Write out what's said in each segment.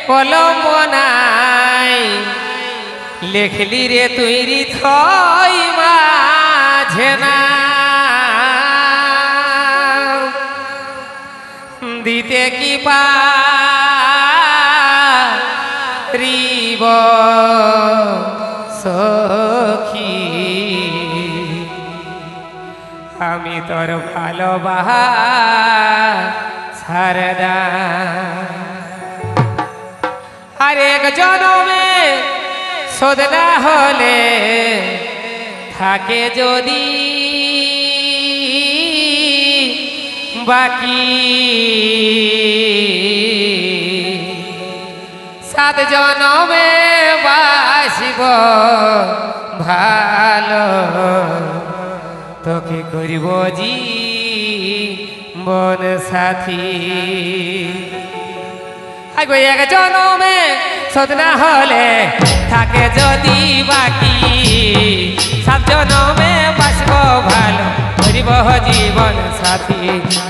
কলম নাই লেখলি রে তুই থই মাঝে না দিতে কি পারিব সখী আমি তোর ভালোবাসারদা আর এক জনমে শোধ না হলে থাকে যদি বাকি সাত জনমে বাসিব ভালো তোকে করিব জীবন সাথী আগে এক জনমে শোধ না হলে থাকে যদি বাকি সাত জনমে বাসব ভালো করিব জীবন সাথী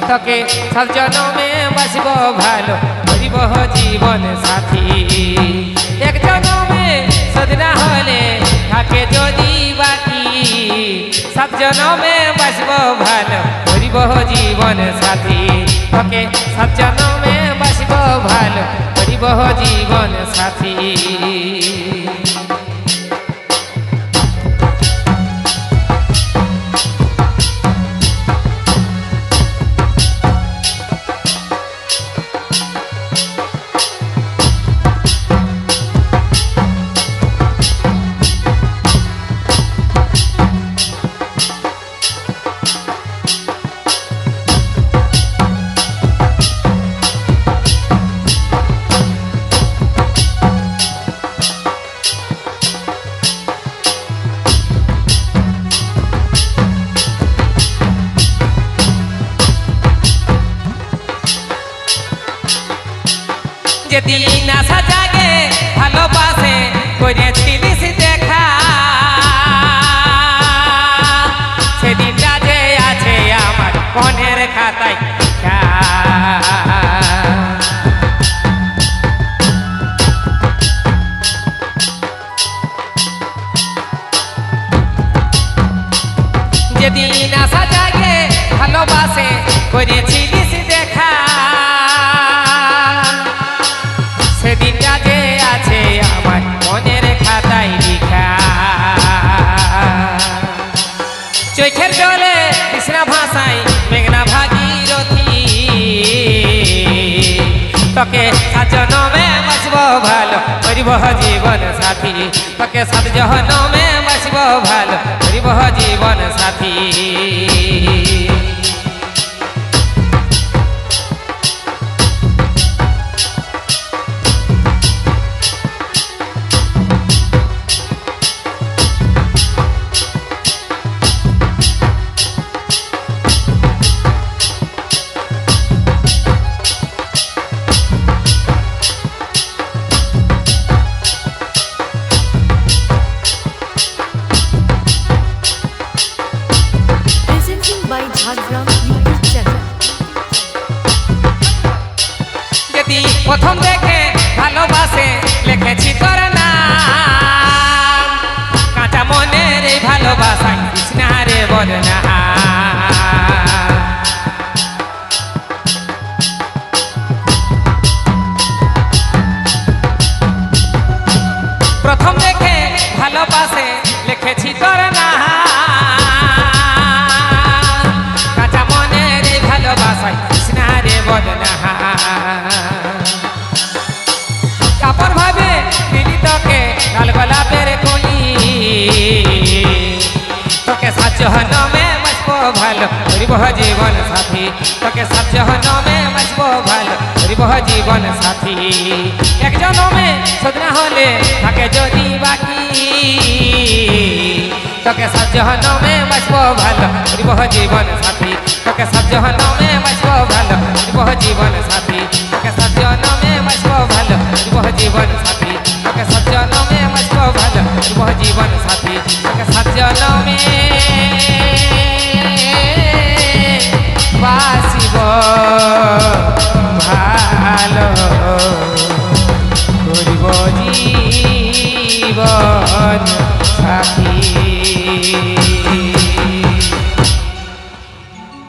তোকে সাত জনমে বাসব ভালো করিব জীবন সাথী এক জনমে শোধ না হলে থাকে যদি বাকি সাত জনমে বাসব ভালো করিব জীবন সাথী তোকে সাত জনমে বাসব ভালো করিব জীবন সাথী যেদিন আশা জাগে ভালোবাসে করেছিলিস দেখা সেদিনটা যে আছে আমার মনের খাতায় যেদিন আশা জাগে ভালোবাসে করেছিলিস দেখা সেদিনটা যে আছে আমার মনের খাতায় লিখা চোখের জলে কৃষ্ণা ভাষায় মেঘনা ভাগীরথী তোকে সাত জনমে বাসব ভালো করিব জীবন সাথী তোকে সাত জনমে বাসব ভালো করিব জীবন সাথী যদি প্রথম দেখে ভালোবাসে লিখেছি তোর নাম কাঁচা মনের এই ভালোবাসায় কৃষ্ণারে বদনা প্রথম দেখে ভালোবাসে লিখেছি তোর নাম কাঁচা মনের এই ভালোবাসায় কৃষ্ণারে বদনা কাপড় ভাবে দিলি তোকে লাল গোলাপের কলি তোকে সাত জনমে বাসব ভালো করিব জীবন সাথী তোকে সাত জনমে বাসব ভালো করিব জীবন সাথী এক জনমে শোধ না হলে থাকে যদি বাকি তোকে সাত জনমে বাসব ভালো করিব জীবন সাথী তোকে সাত জনমে বাসব ভালো করিব জীবন সাথী তোকে সাত জনমে বাসব ভালো করিব জীবন সাথী তোকে সাত জনমে বাসব ভালো করিব জীবন সাথী তোকে সাত জনমে বাসিব ভালো জীবন সাথী।